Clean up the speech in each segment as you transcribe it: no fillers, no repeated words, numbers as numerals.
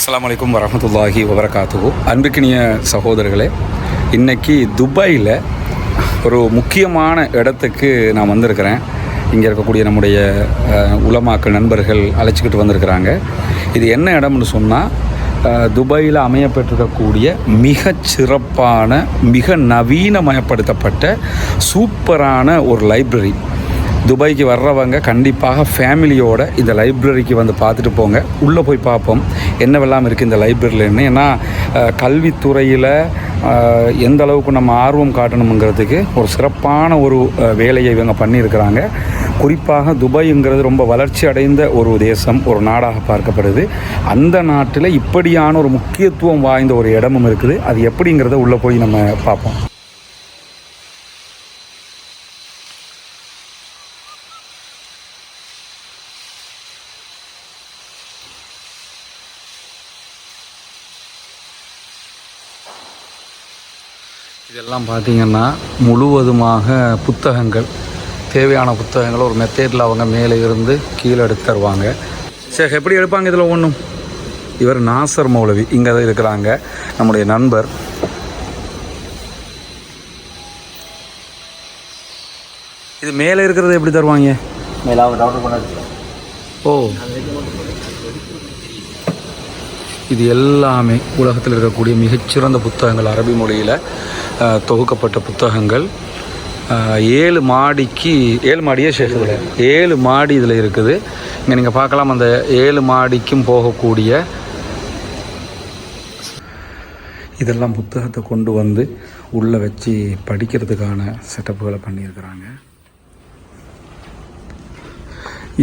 அஸ்ஸலாமு அலைக்கும் வரஹ்மத்துல்லாஹி வபரகாத்துஹு. அன்பிற்கினிய சகோதரர்களே, இன்றைக்கி துபாயில் ஒரு முக்கியமான இடத்துக்கு நான் வந்திருக்கிறேன். இங்கே இருக்கக்கூடிய நம்முடைய உலமாக்கள் நண்பர்கள் அழைச்சிக்கிட்டு வந்திருக்கிறாங்க. இது என்ன இடம்னு சொன்னால், துபாயில் அமையப்பட்டிருக்கக்கூடிய மிகச் சிறப்பான, மிக நவீனமயப்படுத்தப்பட்ட சூப்பரான ஒரு லைப்ரரி. துபாய்க்கு வர்றவங்க கண்டிப்பாக ஃபேமிலியோடு இந்த லைப்ரரிக்கு வந்து பார்த்துட்டு போங்க. உள்ளே போய் பார்ப்போம் என்னவெல்லாம் இருக்குது இந்த லைப்ரரியில்னு. ஏன்னா கல்வித்துறையில் எந்த அளவுக்கு நம்ம ஆர்வம் காட்டணுங்கிறதுக்கு ஒரு சிறப்பான ஒரு வேலையை இவங்க பண்ணியிருக்கிறாங்க. குறிப்பாக துபாய்ங்கிறது ரொம்ப வளர்ச்சி அடைந்த ஒரு தேசம், ஒரு நாடாக பார்க்கப்படுது. அந்த நாட்டில் இப்படியான ஒரு முக்கியத்துவம் வாய்ந்த ஒரு இடமும் இருக்குது. அது எப்படிங்கிறத உள்ளே போய் நம்ம பார்ப்போம். இதெல்லாம் பார்த்திங்கன்னா முழுவதுமாக புத்தகங்கள், தேவையான புத்தகங்கள் ஒரு மெத்தேடில் அவங்க மேலே இருந்து கீழே எடுத்து தருவாங்க. சரி, எப்படி எடுப்பாங்க இதில் ஒன்றும். இவர் நாசர் மௌலவி இங்கே தான் இருக்கிறாங்க, நம்முடைய நண்பர். இது மேலே இருக்கிறது எப்படி தருவாங்க? மேலே அவங்க டாக்டர் பண்ண. ஓ, இது எல்லாமே உலகத்தில் இருக்கக்கூடிய மிகச்சிறந்த புத்தகங்கள், அரபி மொழியில் தொகுக்கப்பட்ட புத்தகங்கள். 7 மாடிக்கு 7 மாடியே ஷேக்கில் 7 மாடி இதில் இருக்குது. இங்கே நீங்கள் பார்க்கலாம், அந்த 7 மாடிக்கும் போகக்கூடிய இதெல்லாம் புத்தகத்தை கொண்டு வந்து உள்ளே வச்சு படிக்கிறதுக்கான செட்டப்புகளை பண்ணியிருக்கிறாங்க.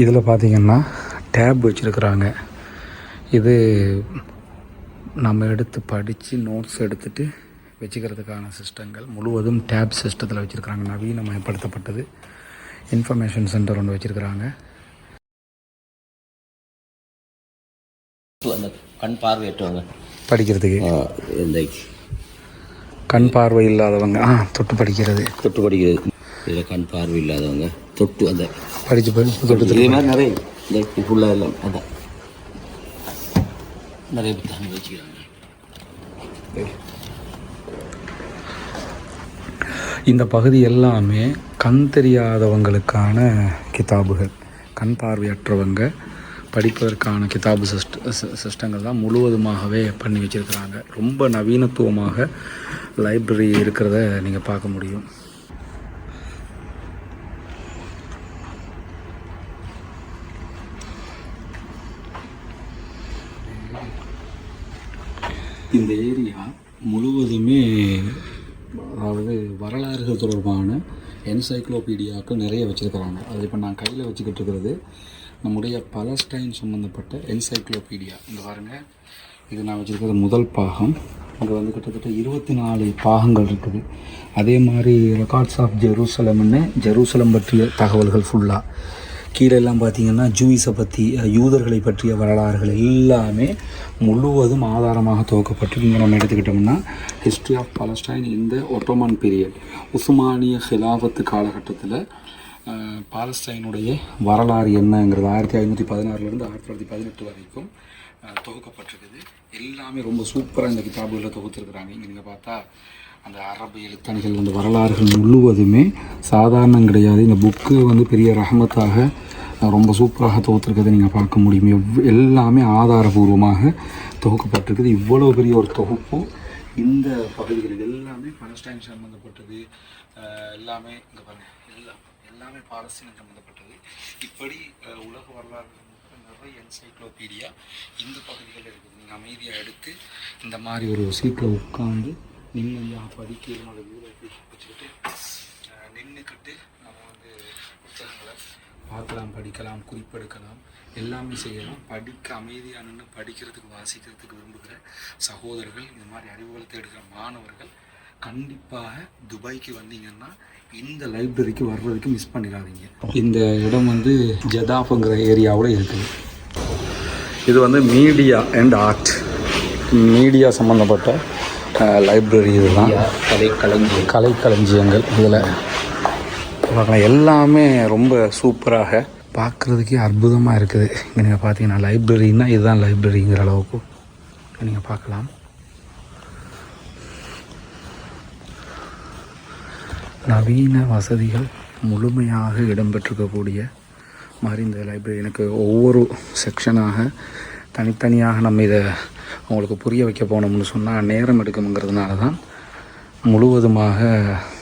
இதில் பார்த்திங்கன்னா டேப் வச்சுருக்குறாங்க. இது நம்ம எடுத்து படித்து நோட்ஸ் எடுத்துகிட்டு வச்சுக்கிறதுக்கான சிஸ்டங்கள் முழுவதும் டேப் சிஸ்டத்தில் வச்சுருக்குறாங்க. நவீனமயப்படுத்தப்பட்டது. இன்ஃபர்மேஷன் சென்டர் ஒன்று வச்சுருக்குறாங்க. கண் பார்வையற்றவங்க படிக்கிறதுக்கு, இந்த கண் பார்வை இல்லாதவங்க தொட்டு படிக்கிறது. இதில் கண் பார்வை இல்லாதவங்க தொட்டு அந்த தொட்டு இதே மாதிரி நிறைய இந்த ஃபுல்லாக எல்லாம் அதான் நிறைய புத்தகங்கள் வச்சுக்கிறாங்க. இந்த பகுதி எல்லாமே கண் தெரியாதவங்களுக்கான கிதாபுகள், கண் பார்வையற்றவங்க படிப்பதற்கான கிதாபு சிஸ்டங்கள் தான் முழுவதுமாகவே பண்ணி வச்சுருக்கிறாங்க. ரொம்ப நவீனத்துவமாக லைப்ரரி இருக்கிறத நீங்கள் பார்க்க முடியும். இந்த ஏரியா முழுவதுமே, அதாவது வரலாறுகள் தொடர்பான என்சைக்ளோபீடியாக்கள் நிறைய வச்சுருக்கிறாங்க. அது இப்போ நான் கையில் வச்சுக்கிட்டு இருக்கிறது நம்முடைய பலஸ்டைன் சம்மந்தப்பட்ட என்சைக்ளோபீடியா. இந்த பாருங்கள், இது நான் வச்சுருக்கிறது முதல் பாகம். அங்கே வந்து கிட்டத்தட்ட 24 பாகங்கள் இருக்குது. அதே மாதிரி ரெக்கார்ட்ஸ் ஆஃப் ஜெருசலம்னு ஜெருசலம் பற்றிய தகவல்கள் ஃபுல்லாக. கீழே எல்லாம் பார்த்திங்கன்னா ஜூயிஸை பற்றி, யூதர்களை பற்றிய வரலாறுகள் எல்லாமே முழுவதும் ஆதாரமாக துவக்கப்பட்டு. இங்கே நம்ம எடுத்துக்கிட்டோம்னா ஹிஸ்ட்ரி ஆஃப் பலஸ்டைன் இந்த ஒட்டோமன் பீரியட், உஸ்மானிய ஹிலாஃபத்து காலகட்டத்தில் பாலஸ்டைனுடைய வரலாறு என்னங்கிறது 1516 1918 வரைக்கும் தொகுக்கப்பட்டிருக்குது. எல்லாமே ரொம்ப சூப்பராக இந்த கிதாபுகளில் தொகுத்துருக்குறாங்க. இங்கே நீங்கள் பார்த்தா அந்த அரபு எழுத்தாணிகள், அந்த வரலாறுகள் முழுவதுமே சாதாரணம் கிடையாது. இந்த புக்கு வந்து பெரிய ரஹமத்தாக ரொம்ப சூப்பராக தொகுத்துருக்கிறத நீங்கள் பார்க்க முடியும். எல்லாமே ஆதாரபூர்வமாக தொகுக்கப்பட்டிருக்குது. இவ்வளோ பெரிய ஒரு தொகுப்பு இந்த பகுதிகளில் எல்லாமே பலஸ்டைன் சம்மந்தப்பட்டது. எல்லாமே இங்கே பாருங்கள், எல்லாமே பாலஸ்தீன் சம்மந்தப்பட்டது. இப்படி உலக வரலாறு நிறைய என்சைக்ளோபீடியா இந்த பகுதிகளில் இருக்குது. நீங்கள் அமைதியாக எடுத்து இந்த மாதிரி ஒரு சீட்டில் உட்காந்து நிம்மதியாக படிக்கணும். அதை வச்சுக்கிட்டு நின்றுக்கிட்டு நம்ம வந்து புத்தகங்களை பார்க்கலாம், படிக்கலாம், குறிப்பெடுக்கலாம், எல்லாமே செய்யலாம். படிக்க அமைதியாக நின்று படிக்கிறதுக்கு, வாசிக்கிறதுக்கு விரும்புகிற சகோதரர்கள், இந்த மாதிரி அறிவுகளை தேடுகிற மாணவர்கள் கண்டிப்பாக துபாய்க்கு வந்தீங்கன்னா இந்த லைப்ரரிக்கு வர்றதுக்கு மிஸ் பண்ணிடாதீங்க. இந்த இடம் வந்து ஜதாஃப்ங்கிற ஏரியாவில் இருக்குது. இது வந்து மீடியா அண்ட் ஆர்ட், மீடியா சம்மந்தப்பட்ட லைப்ரரி. இதுதான் கலைக்களஞ்சியங்கள். இதில் பார்க்கலாம், எல்லாமே ரொம்ப சூப்பராக பார்க்குறதுக்கே அற்புதமாக இருக்குது. இங்கே நீங்கள் பார்த்தீங்கன்னா லைப்ரரின்னா இதுதான் லைப்ரரிங்கிற அளவுக்கு நீங்கள் பார்க்கலாம். நவீன வசதிகள் முழுமையாக இடம்பெற்றிருக்கக்கூடிய மாதிரி இந்த லைப்ரரி. எனக்கு ஒவ்வொரு செக்ஷனாக தனித்தனியாக நம்ம இதை அவங்களுக்கு புரிய வைக்க போனோம்னு சொன்னால் நேரம் எடுக்குங்கிறதுனால தான் முழுவதுமாக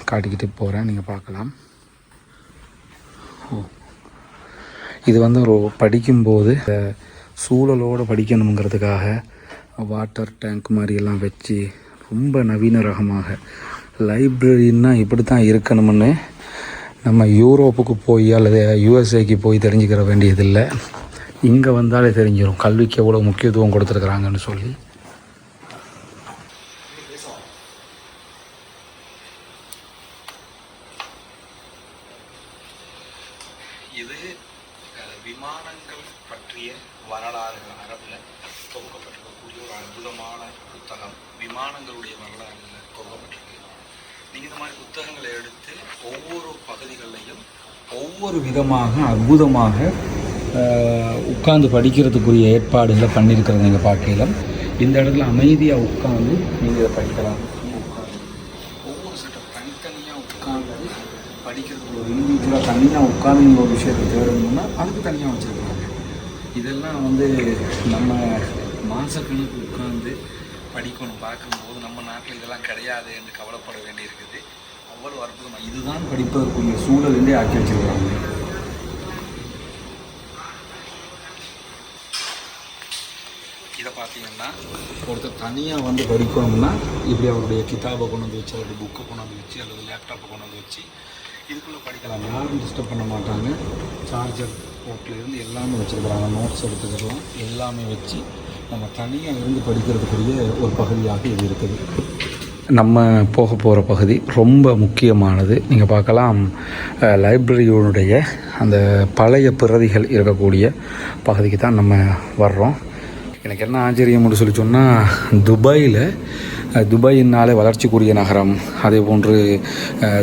காட்டிக்கிட்டு போகிறேன். நீங்கள் பார்க்கலாம். இது வந்து ஒரு படிக்கும்போது சூழலோடு படிக்கணுங்கிறதுக்காக வாட்டர் டேங்க் மாதிரியெல்லாம் வச்சு ரொம்ப நவீன ரகமாக லைப்ரரின்னா இப்படி தான் இருக்கணும்னு நம்ம யூரோப்புக்கு போய் அல்லது யூஎஸ்ஏக்கு போய் தெரிஞ்சுக்கிற வேண்டியதில்லை. இங்கே வந்தாலே தெரிஞ்சிடும் கல்விக்கு எவ்வளோ முக்கியத்துவம் கொடுத்துருக்குறாங்கன்னு சொல்லி. இது விமானங்கள் பற்றிய வரலாறுகள் அரபில் தொகுக்கப்பட்டிருக்கக்கூடிய ஒரு அற்புதமான புத்தகம். விமானங்களுடைய வரலாறுகளில் தொகுக்கப்பட்டிருக்கு. நீங்கள் இந்த மாதிரி புத்தகங்களை எடுத்து ஒவ்வொரு பகுதிகளிலையும் ஒவ்வொரு விதமாக அற்புதமாக உட்கார்ந்து படிக்கிறதுக்குரிய ஏற்பாடுகளை பண்ணியிருக்கிறத நீங்கள் பார்க்கலாம். இந்த இடத்துல அமைதியாக உட்காந்து நீங்கள் இதை படிக்கலாம். ஒவ்வொரு சட்டம் தனித்தனியாக உட்காந்து படிக்கிறதுக்கு ஒரு இண்டிவிஜுவலாக தனியாக உட்காந்து நீங்கள் ஒரு விஷயத்தை தேடணும்னா அதுக்கு தனியாக வச்சுருக்காங்க. இதெல்லாம் வந்து நம்ம மாதக்கணக்கு உட்காந்து படிக்கணும். பார்க்கும்போது நம்ம நாட்டில் இதெல்லாம் கிடையாது என்று கவலைப்பட வேண்டியிருக்குது. அவ்வளோ அற்புதமாக இதுதான் படிப்பதற்குரிய சூழலிலே ஆக்கி வச்சுருக்காங்க. இதை பார்த்தீங்கன்னா ஒருத்தர் தனியாக வந்து படிக்கணும்னா இப்படி அவருடைய கிதாபை கொண்டு வந்து வச்சு அவருடைய புக்கை கொண்டு வந்து வச்சு அல்லது லேப்டாப்பை கொண்டு வந்து வச்சு இதுக்குள்ளே படிக்கலாம். யாரும் டிஸ்டர்ப் பண்ண மாட்டாங்க. சார்ஜர் போர்ட்லேருந்து எல்லாமே வச்சுருக்குறாங்க. நோட்ஸ் எடுத்துக்கலாம். எல்லாமே வச்சு நம்ம தனியாக இருந்து படிக்கிறதுக்குரிய ஒரு பகுதியாக இது இருக்குது. நம்ம போக போகிற பகுதி ரொம்ப முக்கியமானது. நீங்கள் பார்க்கலாம், லைப்ரரியோடைய அந்த பழைய பிரதிகள் இருக்கக்கூடிய பகுதிக்கு தான் நம்ம வர்றோம். எனக்கு என்ன ஆச்சரியம்னு சொல்லி சொன்னால், துபாயினாலே வளர்ச்சிக்குரிய நகரம், அதே போன்று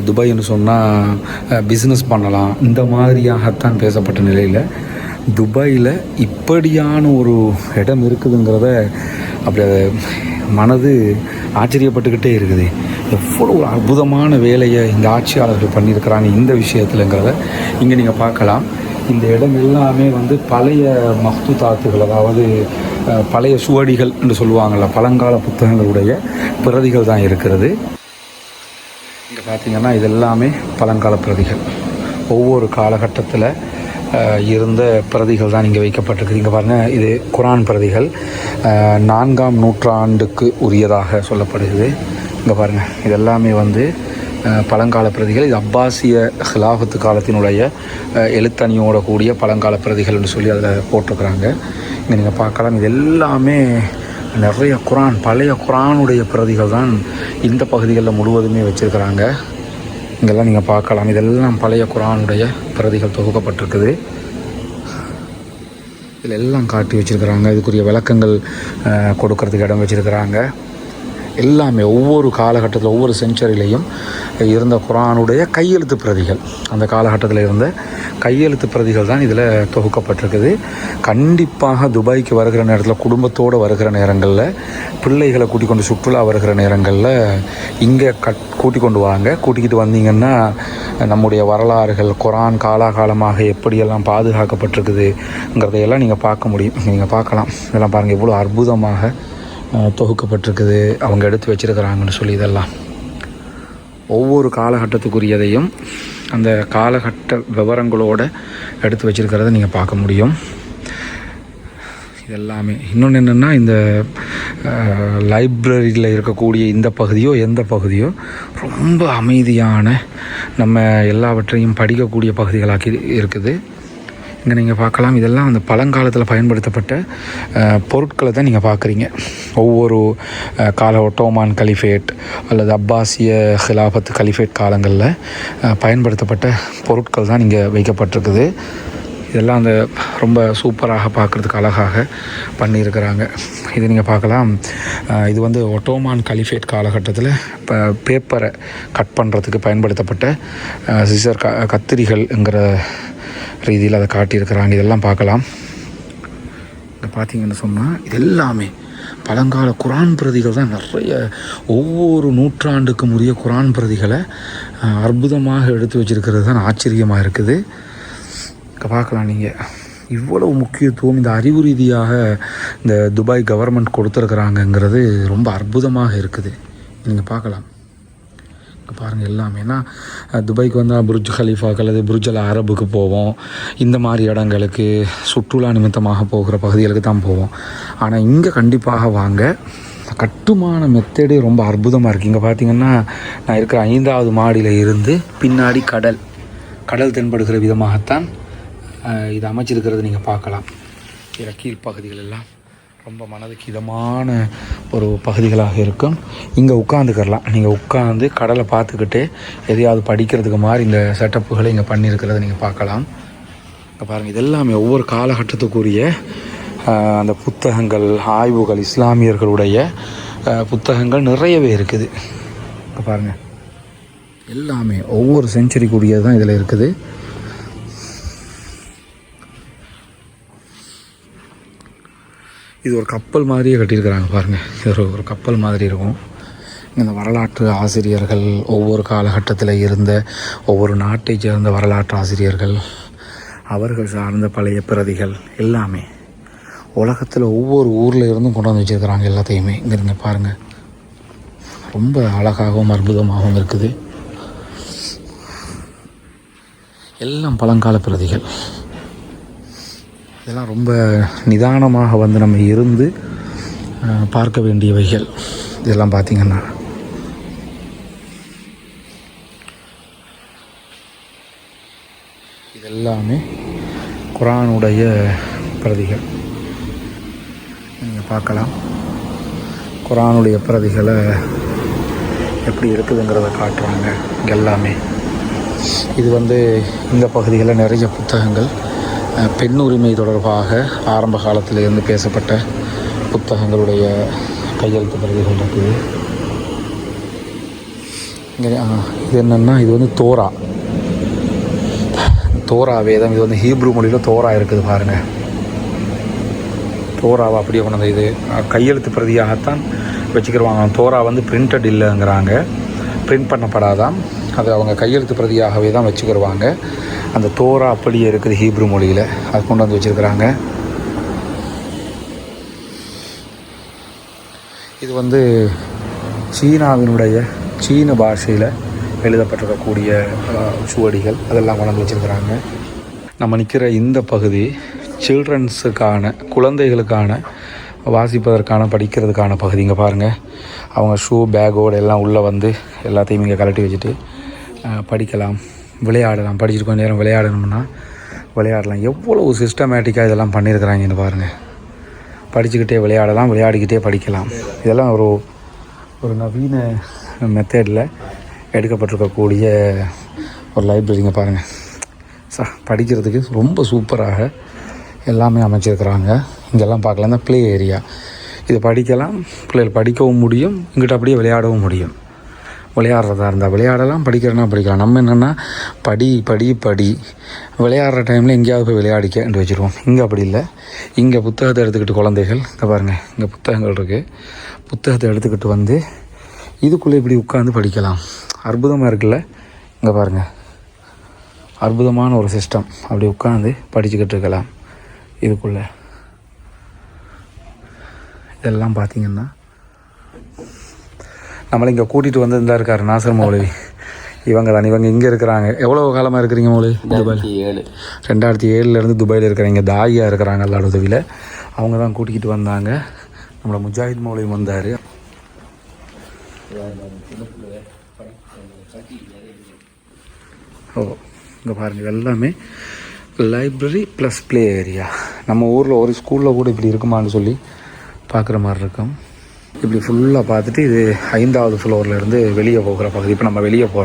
துபாய்னு சொன்னால் பிஸ்னஸ் பண்ணலாம், இந்த மாதிரியாகத்தான் பேசப்பட்ட நிலையில் துபாயில் இப்படியான ஒரு இடம் இருக்குதுங்கிறத அப்படி மனது ஆச்சரியப்பட்டுக்கிட்டே இருக்குது. எவ்வளோ ஒரு அற்புதமான வேலையை இந்த ஆட்சியாளர்கள் பண்ணியிருக்கிறாங்க இந்த விஷயத்துலங்கிறத இங்கே நீங்கள் பார்க்கலாம். இந்த இடம் எல்லாமே வந்து பழைய மஹ்தூதாத்துகள், அதாவது பழைய சுவடிகள் என்று சொல்லுவாங்கள்ல, பழங்கால புத்தகங்களுடைய பிரதிகள் தான் இருக்கிறது. இங்கே பார்த்திங்கன்னா இது எல்லாமே பழங்கால பிரதிகள். ஒவ்வொரு காலகட்டத்தில் இருந்த பிரதிகள் தான் இங்கே வைக்கப்பட்டிருக்கு. இங்கே பாருங்கள், இது குரான் பிரதிகள் 4ஆம் நூற்றாண்டுக்கு உரியதாக சொல்லப்படுகிறது. இங்கே பாருங்கள், இது எல்லாமே வந்து பழங்கால பிரதிகள். இது அப்பாசிய ஹிலாஃபத்து காலத்தினுடைய எழுத்தணியோட கூடிய பழங்கால பிரதிகள்னு சொல்லி அதில் போட்டிருக்கிறாங்க. இங்கே நீங்கள் பார்க்கலாம், இது எல்லாமே நிறைய பழைய குரானுடைய பிரதிகள் தான் இந்த பகுதிகளில் முழுவதுமே வச்சுருக்கிறாங்க. இங்கெல்லாம் நீங்கள் பார்க்கலாம், இதெல்லாம் பழைய குரானுடைய பிரதிகள் தொகுக்கப்பட்டிருக்குது. இதில் எல்லாம் காட்டி வச்சுருக்கிறாங்க. இதுக்குரிய விளக்கங்கள் கொடுக்கறதுக்கு இடம் வச்சுருக்கிறாங்க. எல்லாமே ஒவ்வொரு காலகட்டத்தில் ஒவ்வொரு செஞ்சுரியிலையும் இருந்த குரானுடைய கையெழுத்து பிரதிகள், அந்த காலகட்டத்தில் இருந்த கையெழுத்து பிரதிகள் தான் இதில் தொகுக்கப்பட்டிருக்குது. கண்டிப்பாக துபாய்க்கு வருகிற நேரத்தில், குடும்பத்தோடு வருகிற நேரங்களில், பிள்ளைகளை கூட்டிக் கொண்டு சுற்றுலா வருகிற நேரங்களில் இங்கே கூட்டிக் கொண்டு வாங்க. கூட்டிக்கிட்டு வந்தீங்கன்னா நம்முடைய வரலாறுகள், குரான் காலாகாலமாக எப்படியெல்லாம் பாதுகாக்கப்பட்டிருக்குதுங்கிறதையெல்லாம் நீங்கள் பார்க்க முடியும். நீங்கள் பார்க்கலாம். இதெல்லாம் பாருங்கள், இவ்வளோ அற்புதமாக தொகுக்கப்பட்டிருக்குது, அவங்க எடுத்து வச்சுருக்கிறாங்கன்னு சொல்லி. இதெல்லாம் ஒவ்வொரு காலகட்டத்துக்குரியதையும் அந்த காலகட்ட விவரங்களோடு எடுத்து வச்சுருக்கிறத நீங்கள் பார்க்க முடியும். இதெல்லாமே இன்னொன்று என்னென்னா, இந்த லைப்ரரியில் இருக்கக்கூடிய இந்த பகுதியோ எந்த பகுதியோ ரொம்ப அமைதியான, நம்ம எல்லாவற்றையும் படிக்கக்கூடிய பகுதிகளாக்கி இருக்குது. இங்கே நீங்கள் பார்க்கலாம், இதெல்லாம் அந்த பழங்காலத்தில் பயன்படுத்தப்பட்ட பொருட்களை தான் நீங்கள் பார்க்குறீங்க. ஒவ்வொரு கால ஒட்டோமான் கலிஃபேட் அல்லது அப்பாசிய ஹிலாஃபத் கலிஃபேட் காலங்களில் பயன்படுத்தப்பட்ட பொருட்கள் தான் இங்கே வைக்கப்பட்டிருக்குது. இதெல்லாம் அந்த ரொம்ப சூப்பராக பார்க்குறதுக்கு அழகாக பண்ணியிருக்கிறாங்க. இது நீங்கள் பார்க்கலாம், இது வந்து ஒட்டோமான் கலிஃபேட் காலகட்டத்தில் இப்போ பேப்பரை கட் பண்ணுறதுக்கு பயன்படுத்தப்பட்ட சிசர் கத்திரிகள்ங்கிற ரீதியில் அதை காட்டியிருக்கிறாங்க. இதெல்லாம் பார்க்கலாம். இங்கே பார்த்தீங்கன்னு சொன்னால் இது எல்லாமே பழங்கால குரான் பிரதிகள் தான் நிறைய. ஒவ்வொரு நூற்றாண்டுக்கும் உரிய குரான் பிரதிகளை அற்புதமாக எடுத்து வச்சிருக்கிறது தான் ஆச்சரியமாக இருக்குது. பார்க்கலாம் நீங்கள் இவ்வளவு முக்கியத்துவம் இந்த அறிவு ரீதியாக இந்த துபாய் கவர்மெண்ட் கொடுத்துருக்குறாங்கங்கிறது ரொம்ப அற்புதமாக இருக்குது. நீங்கள் பார்க்கலாம். பாருங்கள் எல்லாமே. ஏன்னா துபாய்க்கு வந்தால் புர்ஜ் கலீஃபாக்கு அல்லது புர்ஜ் அல் அரபுக்கு போவோம். இந்த மாதிரி இடங்களுக்கு சுற்றுலா நிமித்தமாக போகிற பகுதிகளுக்கு தான் போவோம். ஆனால் இங்கே கண்டிப்பாக வாங்க. கட்டுமான மெத்தேடு ரொம்ப அற்புதமாக இருக்குது. இங்கே பார்த்திங்கன்னா நான் இருக்கிற 5வது மாடியில் இருந்து பின்னாடி கடல் தென்படுகிற விதமாகத்தான் இது அமைச்சிருக்கிறது. நீங்கள் பார்க்கலாம். கீழ்ப்பகுதிகள் எல்லாம் ரொம்ப மனதுக்கு இதமான ஒரு பகுதிகளாக இருக்கும். இங்கே உட்காந்துக்கிறலாம். நீங்கள் உட்காந்து கடலை பார்த்துக்கிட்டே எதையாவது படிக்கிறதுக்கு மாதிரி இந்த செட்டப்புகளை இங்கே பண்ணியிருக்கிறத நீங்கள் பார்க்கலாம். இங்கே பாருங்கள், இது எல்லாமே ஒவ்வொரு காலகட்டத்துக்குரிய அந்த புத்தகங்கள், ஆய்வுகள், இஸ்லாமியர்களுடைய புத்தகங்கள் நிறையவே இருக்குது. இங்கே பாருங்கள், எல்லாமே ஒவ்வொரு செஞ்சுரிக்குரியது தான் இதில் இருக்குது. இது ஒரு கப்பல் மாதிரியே கட்டியிருக்கிறாங்க பாருங்கள். இது ஒரு கப்பல் மாதிரி இருக்கும். இந்த வரலாற்று ஆசிரியர்கள், ஒவ்வொரு காலகட்டத்தில் இருந்த ஒவ்வொரு நாட்டை சேர்ந்த வரலாற்று ஆசிரியர்கள், அவர்கள் சார்ந்த பழைய பிரதிகள் எல்லாமே உலகத்தில் ஒவ்வொரு ஊரில் இருந்தும் கொண்டு வந்து வச்சுருக்கிறாங்க எல்லாத்தையுமே. இங்கே பாருங்கள், ரொம்ப அழகாகவும் அற்புதமாகவும் இருக்குது. எல்லாம் பழங்கால பிரதிகள். இதெல்லாம் ரொம்ப நிதானமாக வந்து நம்ம இருந்து பார்க்க வேண்டியவைகள். இதெல்லாம் பார்த்திங்கன்னா இதெல்லாமே குரானுடைய பிரதிகள். நீங்கள் பார்க்கலாம். குரானுடைய பிரதிகளை எப்படி இருக்குதுங்கிறத காட்டுறாங்க எல்லாமே. இது வந்து இந்த பகுதிகளில் நிறைய புத்தகங்கள் பெண் உரிமை தொடர்பாக ஆரம்ப காலத்தில் இருந்து பேசப்பட்ட புத்தகங்களுடைய கையெழுத்து பிரதிகள் இருக்குது. இங்கே இது என்னென்னா, இது வந்து தோரா வேதம். இது வந்து ஹீப்ரு மொழியில் தோரா இருக்குது பாருங்கள். தோராவை அப்படியே கொண்டு வந்து இது கையெழுத்து பிரதியாகத்தான் வச்சுக்கிடுவாங்க. தோரா வந்து பிரிண்டட் இல்லைங்கிறாங்க, பிரிண்ட் பண்ணப்படாதான். அது அவங்க கையெழுத்து பிரதியாகவே தான் வச்சுக்கிடுவாங்க. அந்த தோரா அப்படியே இருக்குது ஹீப்ரு மொழியில், அது கொண்டு வந்து வச்சுருக்கிறாங்க. இது வந்து சீன பாஷையில் எழுதப்பட்டிருக்கக்கூடிய சுவடிகள், அதெல்லாம் கொண்டு வந்து வச்சுருக்கிறாங்க. நம்ம நிற்கிற இந்த பகுதி சில்ட்ரன்ஸுக்கான, குழந்தைகளுக்கான வாசிப்பதற்கான, படிக்கிறதுக்கான பகுதி. இங்கே பாருங்கள், அவங்க ஷூ பேக்கோடு எல்லாம் உள்ளே வந்து எல்லாத்தையும் இங்கே கலட்டி வச்சுட்டு படிக்கலாம், விளையாடலாம். படிச்சுட்டு கொஞ்சம் நேரம் விளையாடணும்னா விளையாடலாம். எவ்வளவு சிஸ்டமேட்டிக்காக இதெல்லாம் பண்ணியிருக்கிறாங்கன்னு பாருங்கள். படிச்சுக்கிட்டே விளையாடலாம், விளையாடிக்கிட்டே படிக்கலாம். இதெல்லாம் ஒரு நவீன மெத்தடில் எடுக்கப்பட்டிருக்கக்கூடிய ஒரு லைப்ரரிங்க பாருங்கள். படிக்கிறதுக்கு ரொம்ப சூப்பராக எல்லாமே அமைச்சிருக்கிறாங்க. இங்கெல்லாம் பார்க்கலாம். இந்த ப்ளே ஏரியா, இது படிக்கலாம், பிள்ளைகள் படிக்கவும் முடியும், இங்கிட்ட அப்படியே விளையாடவும் முடியும். விளையாடுறதா இருந்தால் விளையாடலாம், படிக்கிறனா படிக்கலாம். நம்ம என்னென்னா படி விளையாடுற டைமில் எங்கேயாவது போய் விளையாடிக்கன்னு வச்சுருவோம். இங்கே அப்படி இல்லை. இங்கே புத்தகத்தை எடுத்துக்கிட்டு குழந்தைகள், இங்கே பாருங்கள், இங்கே புத்தகங்கள் இருக்குது. புத்தகத்தை எடுத்துக்கிட்டு வந்து இதுக்குள்ளே இப்படி உட்காந்து படிக்கலாம். அற்புதமாக இருக்குல்ல? இங்கே பாருங்கள், அற்புதமான ஒரு சிஸ்டம். அப்படி உட்காந்து படிச்சுக்கிட்டு இருக்கலாம் இதுக்குள்ளே. இதெல்லாம் பார்த்திங்கன்னா நம்மளை இங்கே கூட்டிகிட்டு வந்து இருந்தா இருக்கார் நாசர் மௌலவி. இவங்க இங்கே இருக்கிறாங்க. எவ்வளோ காலமாக இருக்கிறீங்க மௌலவி? துபாயில் 2007 துபாயில் இருக்கிறீங்க. தாயாக இருக்கிறாங்க எல்லாரோட உதவியில். அவங்க தான் கூட்டிகிட்டு வந்தாங்க. நம்மளோட முஜாஹித் மௌலவி வந்தார். இங்கே பாருங்கள், எல்லாமே லைப்ரரி ப்ளஸ் ப்ளே ஏரியா. நம்ம ஊரில் ஒரு ஸ்கூலில் கூட இப்படி இருக்குமான்னு சொல்லி பார்க்குற மாதிரி இருக்கும். இப்படி ஃபுல்லாக பார்த்துட்டு இது 5வது ஃப்ளோர்லேருந்து வெளியே போகிற பகுதி. இப்போ நம்ம வெளியே போகிறோம்.